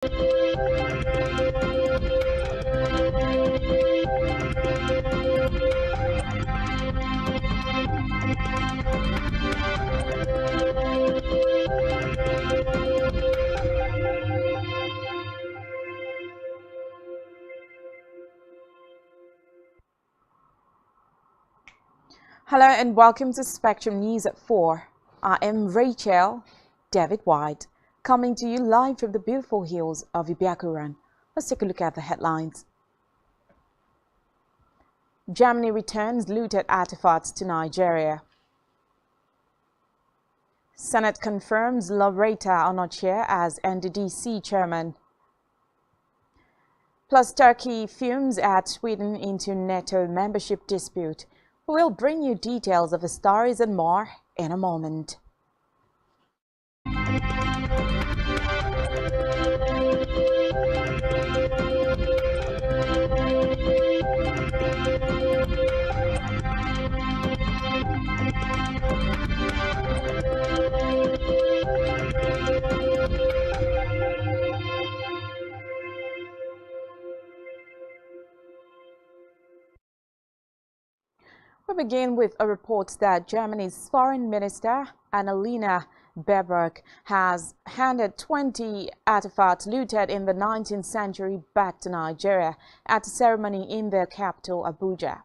Hello and welcome to Spectrum News at 4. I am Rachel David White, coming to you live from the beautiful hills of Ibiakuran. Let's take a look at the headlines. Germany returns looted artifacts to Nigeria. Senate confirms Loretta Onochie as NDDC chairman. Plus Turkey fumes at Sweden into NATO membership dispute. We'll bring you details of the stories and more in a moment. We begin with a report that Germany's Foreign Minister Annalena Baerbock has handed 20 artifacts looted in the 19th century back to Nigeria at a ceremony in their capital, Abuja.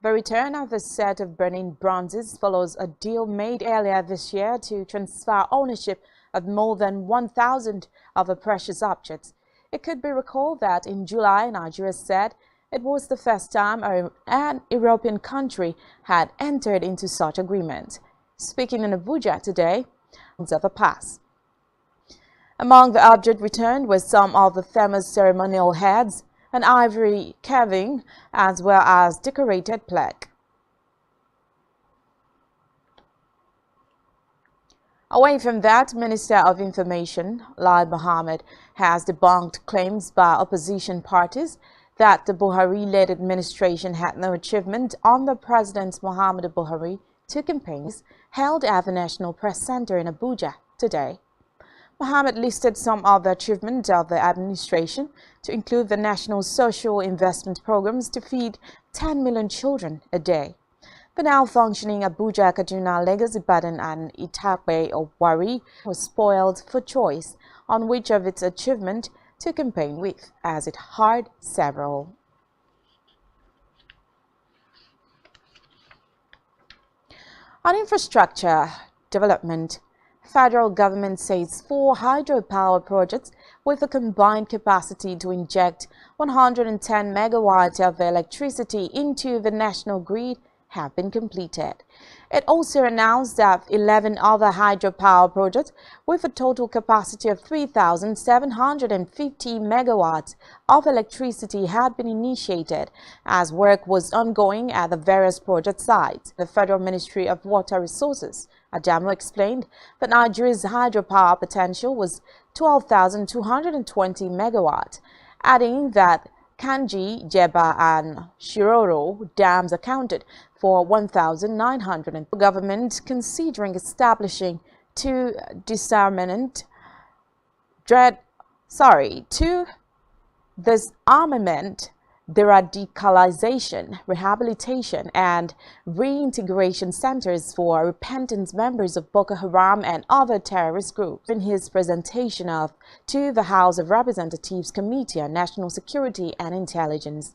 The return of the set of burning bronzes follows a deal made earlier this year to transfer ownership of more than 1,000 of the precious objects. It could be recalled that in July, Nigeria said it was the first time an European country had entered into such agreement. Speaking in Abuja today, of the past. Among the objects returned were some of the famous ceremonial heads, an ivory carving, as well as decorated plaque. Away from that, Minister of Information, Lai Mohammed, has debunked claims by opposition parties that the Buhari-led administration had no achievement under President Muhammadu Buhari two campaigns held at the National Press Center in Abuja today. Mohammed listed some of the achievements of the administration to include the national social investment programs to feed 10 million children a day. The now functioning Abuja, Kaduna, Lagos, Ibadan and Itakpe or Wari was spoiled for choice on which of its achievement to campaign with, as it hired several. On infrastructure development, federal government says 4 hydropower projects with a combined capacity to inject 110 megawatts of electricity into the national grid have been completed. It also announced that 11 other hydropower projects with a total capacity of 3,750 megawatts of electricity had been initiated as work was ongoing at the various project sites. The Federal Ministry of Water Resources, Adamu, explained that Nigeria's hydropower potential was 12,220 megawatts, adding that Kanji, Jeba and Shiroro dams accounted for 1,900. The government considering establishing two disarmament deradicalization, rehabilitation and reintegration centers for repentant members of Boko Haram and other terrorist groups. In his presentation to the House of Representatives Committee on National Security and Intelligence,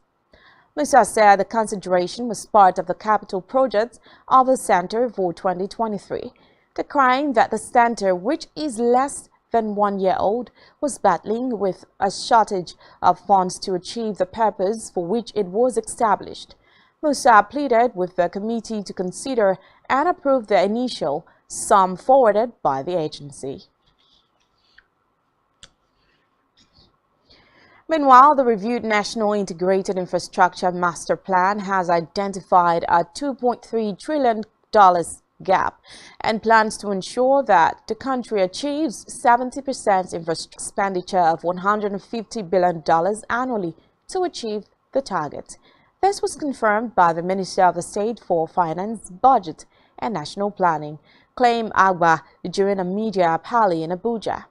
Musa said the consideration was part of the capital projects of the center for 2023, declaring that the center, which is less than 1 year old, was battling with a shortage of funds to achieve the purpose for which it was established. Musa pleaded with the committee to consider and approve the initial sum forwarded by the agency. Meanwhile, the reviewed National Integrated Infrastructure Master Plan has identified a $2.3 trillion gap and plans to ensure that the country achieves 70% infrastructure expenditure of $150 billion annually to achieve the target. This was confirmed by the Minister of the State for Finance, Budget and National Planning, Claim Agba, during a media rally in Abuja.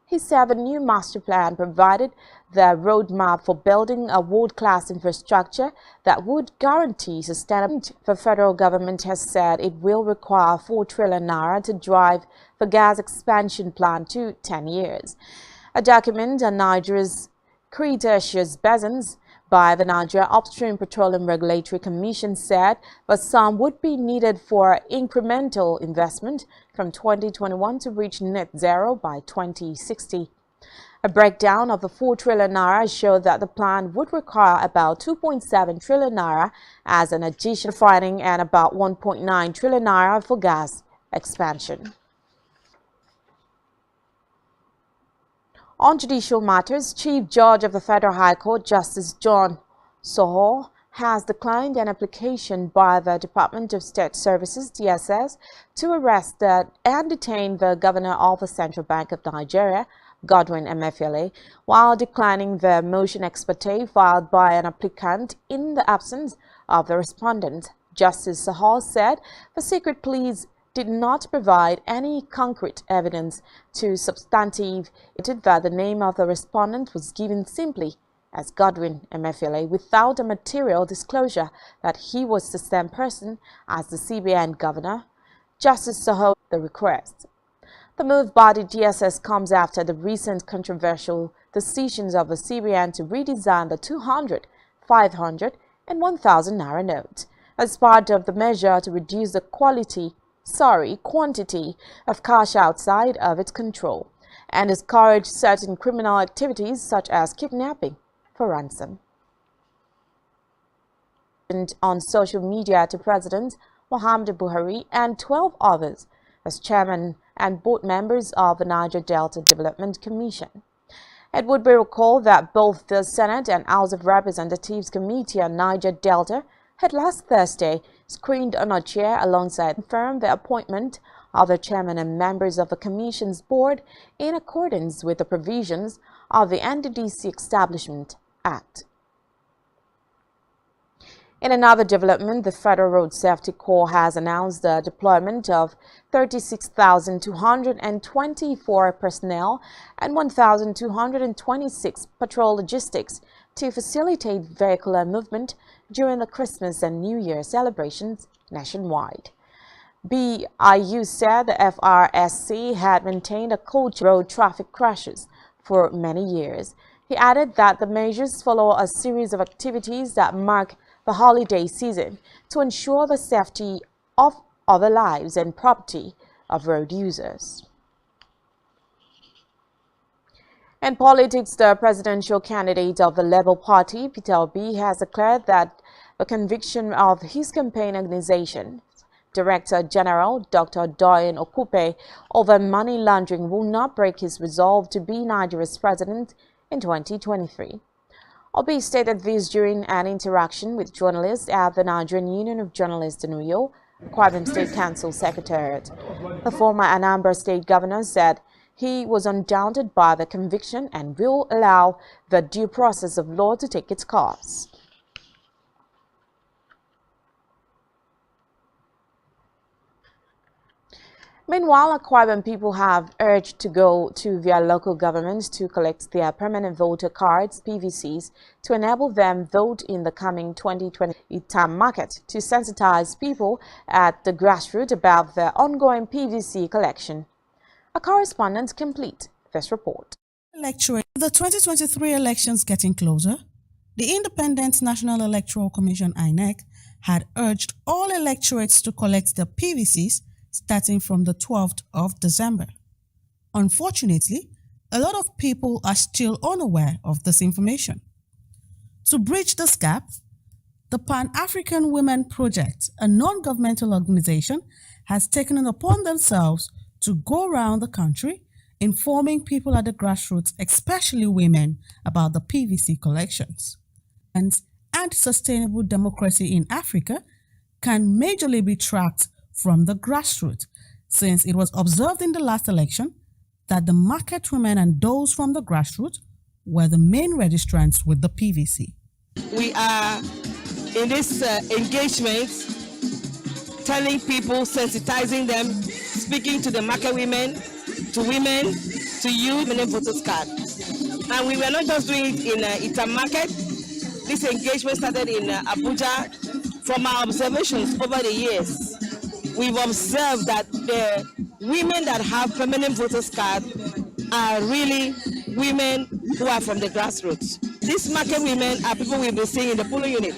He said the new master plan provided the roadmap for building a world-class infrastructure that would guarantee sustainability. The federal government has said it will require 4 trillion naira to drive the gas expansion plan to 10 years. A document on Nigeria's Cretaceous basins by the Nigeria Upstream Petroleum Regulatory Commission said that some would be needed for incremental investment from 2021 to reach net zero by 2060. A breakdown of the 4 trillion naira showed that the plan would require about 2.7 trillion naira as an additional refining and about 1.9 trillion naira for gas expansion. On judicial matters, Chief Judge of the Federal High Court, Justice John Soho, has declined an application by the Department of State Services, DSS, to arrest and detain the Governor of the Central Bank of Nigeria, Godwin Emefiele, while declining the motion ex parte filed by an applicant in the absence of the respondent. Justice Soho said the secret pleas did not provide any concrete evidence to substantiate that the name of the respondent was given simply as Godwin Emefiele without a material disclosure that he was the same person as the CBN governor. Justice Soho the request. The move by the DSS comes after the recent controversial decisions of the CBN to redesign the 200, 500 and 1,000 naira note as part of the measure to reduce the quantity of cash outside of its control and discourage certain criminal activities such as kidnapping for ransom. And on social media to President Muhammadu Buhari and 12 others as chairman and board members of the Niger Delta Development Commission. It would be recalled that both the Senate and House of Representatives Committee on Niger Delta had last Thursday screened on a chair alongside confirmed the appointment of the chairman and members of the Commission's board in accordance with the provisions of the NDDC Establishment Act. In another development, the Federal Road Safety Corps has announced the deployment of 36,224 personnel and 1,226 patrol logistics to facilitate vehicular movement during the Christmas and New Year celebrations nationwide. BIU said the FRSC had maintained a culture of road traffic crashes for many years. He added that the measures follow a series of activities that mark the holiday season to ensure the safety of other lives and property of road users. In politics, the presidential candidate of the Labour Party, Peter Obi, has declared that the conviction of his campaign organization, Director General Dr. Doyin Okupe, over money laundering will not break his resolve to be Nigeria's president in 2023. Obi stated this during an interaction with journalists at the Nigerian Union of Journalists in Uyo, Akwa Ibom State Council Secretariat. The former Anambra State Governor said he was undaunted by the conviction and will allow the due process of law to take its course. Meanwhile, Akwa Ibom people have urged to go to their local governments to collect their permanent voter cards, PVCs, to enable them vote in the coming 2020 term market to sensitize people at the grassroots about the ongoing PVC collection. A correspondent complete this report. The 2023 elections getting closer, the Independent National Electoral Commission (INEC) had urged all electorates to collect their PVCs starting from the 12th of December. Unfortunately, a lot of people are still unaware of this information. To bridge this gap, the Pan-African Women Project, a non-governmental organization, has taken it upon themselves to go around the country informing people at the grassroots, especially women, about the PVC collections. And sustainable democracy in Africa can majorly be tracked from the grassroots, since it was observed in the last election that the market women and those from the grassroots were the main registrants with the PVC. We are in this engagement, telling people, sensitizing them, speaking to the market women, to women, to use permanent voters card. And we were not just doing it in Itam Market. This engagement started in Abuja. From our observations over the years, we've observed that the women that have permanent voters card are really women who are from the grassroots. These market women are people we've been seeing in the polling unit.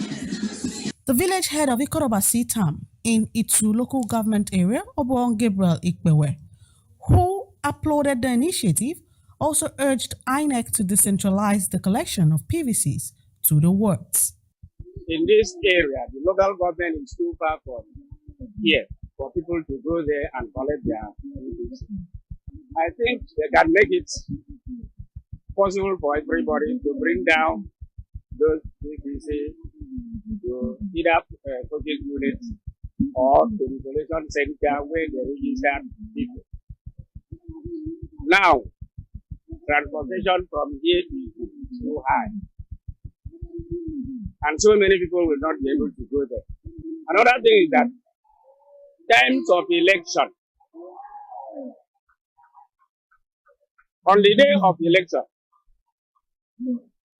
The village head of Ikorobasi Tam in Itu local government area, Obon Gabriel Ikbewe, who applauded the initiative, also urged INEC to decentralize the collection of PVCs to the wards. In this area, the local government is too far from here for people to go there and collect their PVC. I think they can make it possible for everybody to bring down those PVC to either purchase units or to the collection center where they register people. Now, transportation from here is too high, and so many people will not be able to go there. Another thing is that times of election, on the day of election,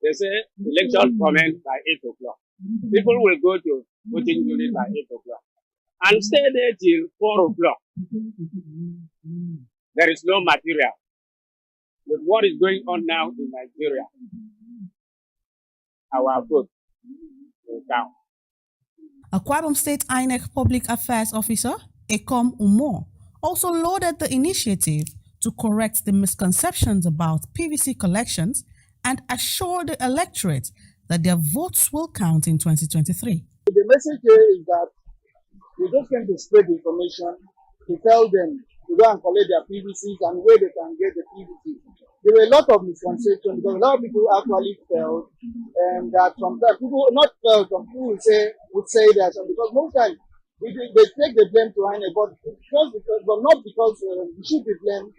they say election commence by 8 o'clock. People will go to voting unit by 8 o'clock and stay there till 4 o'clock. There is no material. With what is going on now in Nigeria, our vote will count. Akwa Ibom State INEC Public Affairs Officer, Ekom Umo, also lauded the initiative to correct the misconceptions about PVC collections and assure the electorate that their votes will count in 2023. The message here is that we just came to spread the information, to tell them to go and collect their PVCs and where they can get the PVCs. There were a lot of misconceptions because a lot of people actually felt that sometimes people not felt, some people would say that because most times they take the blame to INEC, but not because we should be blamed,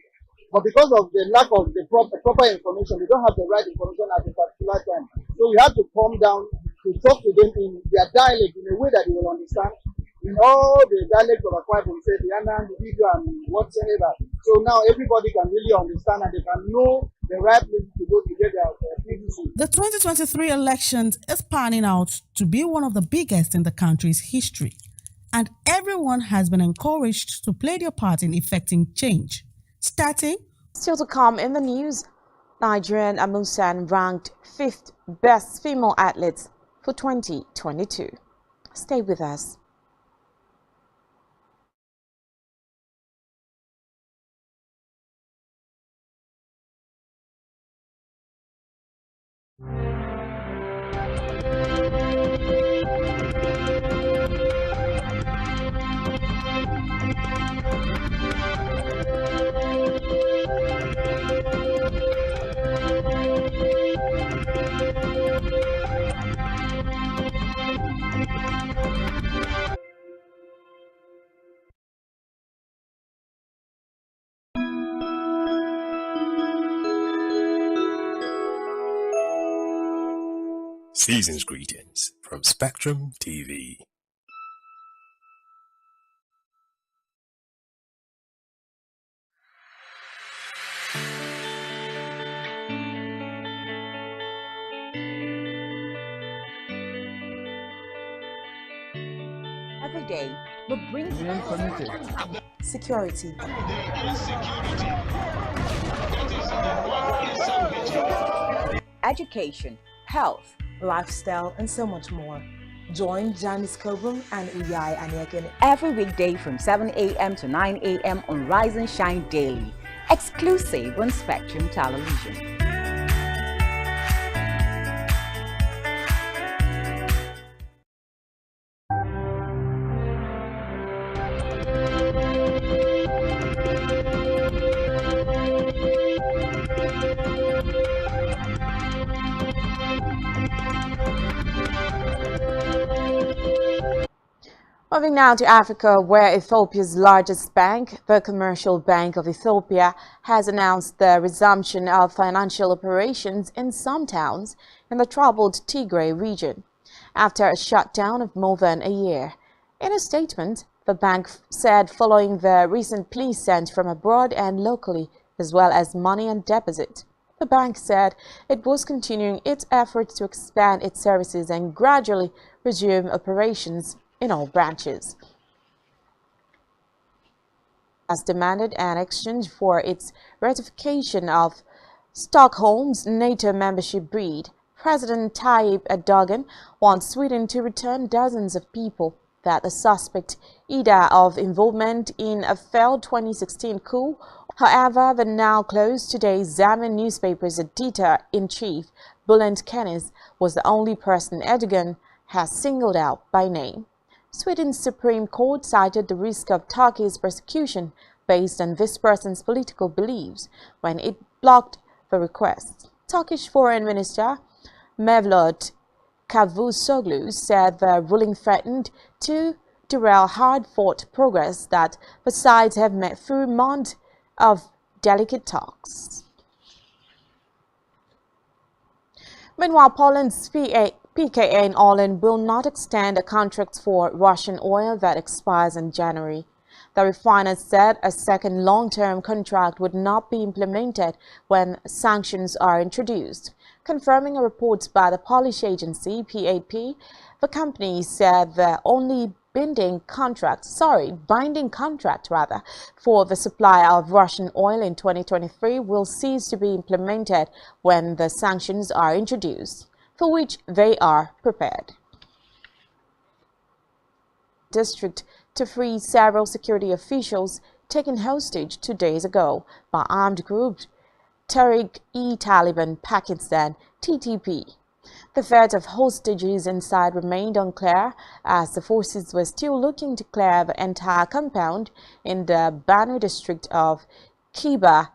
but because of the lack of the proper information. They don't have the right information at a particular time. So we have to calm down to talk to them in their dialect in a way that they will understand. In all the dialects of Akwa Ibom State, the Yana, the Video, and whatsoever. So now everybody can really understand and they can know the right place to go to get their PVC. The 2023 elections is panning out to be one of the biggest in the country's history, and everyone has been encouraged to play their part in effecting change. Starting. Still to come in the news, Nigerian Amusan ranked 5th best female athlete for 2022. Stay with us. Season's greetings from Spectrum TV. Every day, we bring security. Education, health, lifestyle, and so much more. Join Janice Kobum and Uyai Anyeken every weekday from 7 a.m. to 9 a.m. on Rise and Shine Daily, exclusive on Spectrum Television. Moving now to Africa, where Ethiopia's largest bank, the Commercial Bank of Ethiopia, has announced the resumption of financial operations in some towns in the troubled Tigray region after a shutdown of more than a year. In a statement, the bank said following the recent pleas sent from abroad and locally, as well as money on deposit. The bank said it was continuing its efforts to expand its services and gradually resume operations in all branches. Has demanded an exchange for its ratification of Stockholm's NATO membership bid. President Tayyip Erdogan wants Sweden to return dozens of people that are suspect either of involvement in a failed 2016 coup. However, the now closed today's Zaman newspaper's editor-in-chief, Bülent Kenes, was the only person Erdogan has singled out by name. Sweden's Supreme Court cited the risk of Turkey's persecution based on this person's political beliefs when it blocked the request. Turkish Foreign Minister Mevlut Cavusoglu said the ruling threatened to derail hard-fought progress that the sides have made through months of delicate talks. Meanwhile, Poland's PKN Orlen will not extend a contract for Russian oil that expires in January. The refiner said a second long-term contract would not be implemented when sanctions are introduced. Confirming a report by the Polish agency PAP, the company said the only binding contract for the supply of Russian oil in 2023 will cease to be implemented when the sanctions are introduced, for which they are prepared. District to free several security officials taken hostage 2 days ago by armed group Tehrik-e-Taliban Pakistan (TTP). The fate of hostages inside remained unclear as the forces were still looking to clear the entire compound in the Banu district of Khyber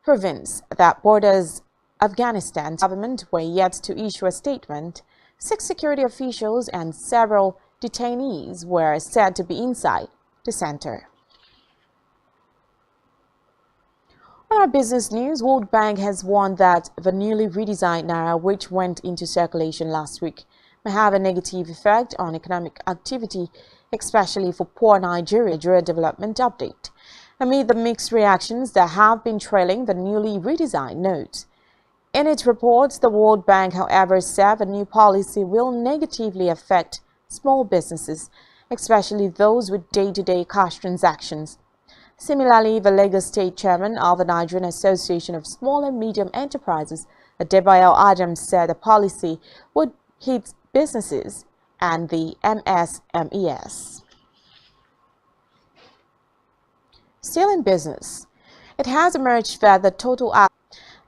province that borders Afghanistan. The government were yet to issue a statement. 6 security officials and several detainees were said to be inside the center. On our business news, World Bank has warned that the newly redesigned Naira, which went into circulation last week, may have a negative effect on economic activity, especially for poor Nigeria development update. Amid the mixed reactions that have been trailing the newly redesigned notes. In its reports, the World Bank, however, said the new policy will negatively affect small businesses, especially those with day-to-day cash transactions. Similarly, the Lagos State Chairman of the Nigerian Association of Small and Medium Enterprises, Adebayo Adams, said the policy would hit businesses and the MSMEs. Still in business, it has emerged that the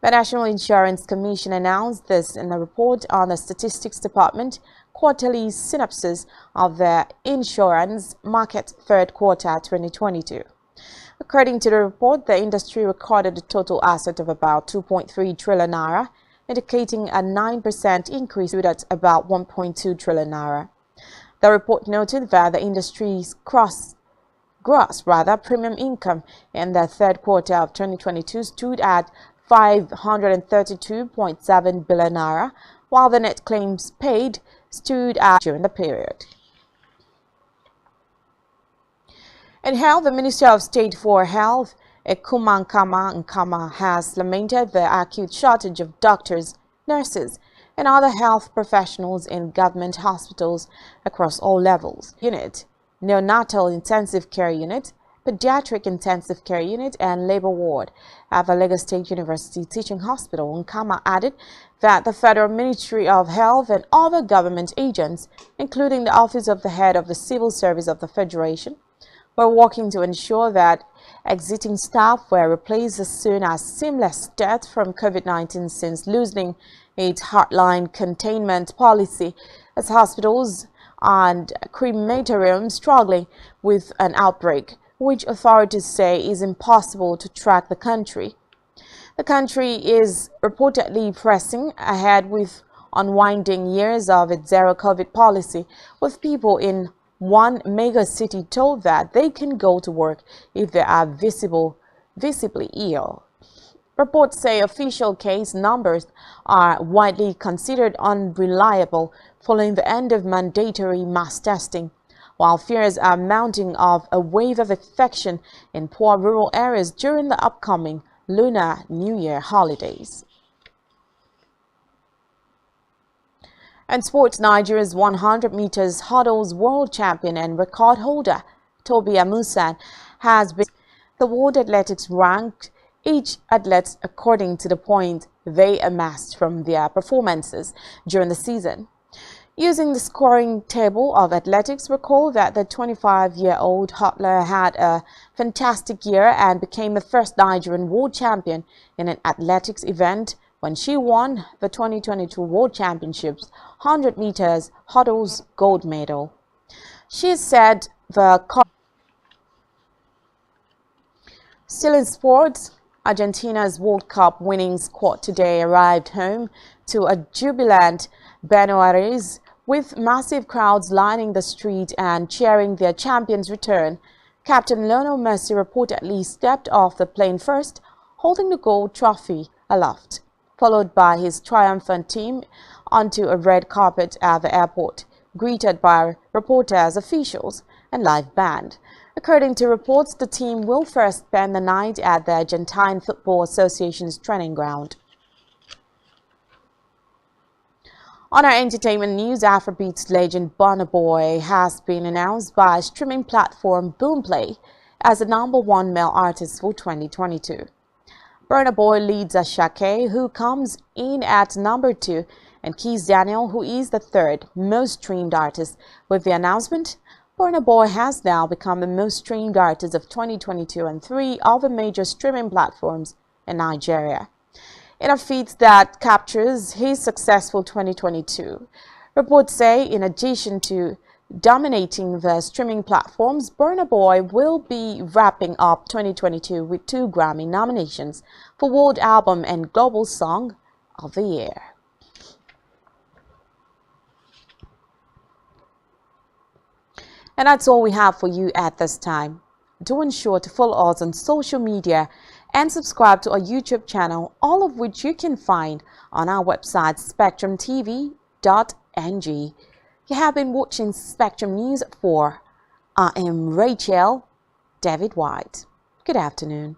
National Insurance Commission announced this in a report on the Statistics Department quarterly synopsis of the insurance market third quarter 2022. According to the report, the industry recorded a total asset of about 2.3 trillion naira, indicating a 9% increase at about 1.2 trillion naira. The report noted that the industry's gross premium income in the third quarter of 2022 stood at 532.7 billion naira, while the net claims paid stood at during the period. In health, the Minister of State for Health, Nkama, has lamented the acute shortage of doctors, nurses, and other health professionals in government hospitals across all levels. Neonatal intensive care unit, pediatric intensive care unit, and labor ward at the Lagos State University Teaching Hospital. Nkama added that the Federal Ministry of Health and other government agents, including the Office of the Head of the Civil Service of the Federation, were working to ensure that exiting staff were replaced as soon as seamless death from COVID-19 since loosening its hardline containment policy as hospitals and crematoriums struggling with an outbreak, which authorities say is impossible to track the country. The country is reportedly pressing ahead with unwinding years of its zero-COVID policy, with people in one mega city told that they can go to work if they are visibly ill. Reports say official case numbers are widely considered unreliable following the end of mandatory mass testing, while fears are mounting of a wave of infection in poor rural areas during the upcoming Lunar New Year holidays. And sports, Nigeria's 100 meters hurdles world champion and record holder Tobi Amusan has been the World Athletics ranked each athlete according to the points they amassed from their performances during the season. Using the scoring table of athletics, recall that the 25-year-old hurdler had a fantastic year and became the first Nigerian world champion in an athletics event when she won the 2022 World Championships 100 meters hurdles gold medal. She said Still in sports, Argentina's World Cup winning squad today arrived home to a jubilant Buenos Aires with massive crowds lining the street and cheering their champion's return. Captain Lionel Messi reportedly stepped off the plane first, holding the gold trophy aloft, followed by his triumphant team onto a red carpet at the airport, greeted by reporters, officials, and live band. According to reports, the team will first spend the night at the Argentine Football Association's training ground. On our entertainment news, Afrobeats legend Burna Boy has been announced by streaming platform Boomplay as the #1 male artist for 2022. Burna Boy leads Asake, who comes in at #2, and Keys Daniel, who is the third most streamed artist. With the announcement, Burna Boy has now become the most streamed artist of 2022 and 3 other major streaming platforms in Nigeria. In a feat that captures his successful 2022, reports say in addition to dominating the streaming platforms, Burna Boy will be wrapping up 2022 with 2 Grammy nominations for World Album and Global Song of the Year. And that's all we have for you at this time. Do ensure to follow us on social media and subscribe to our YouTube channel, all of which you can find on our website spectrumtv.ng. You have been watching Spectrum News at 4. I am Rachel David White. Good afternoon.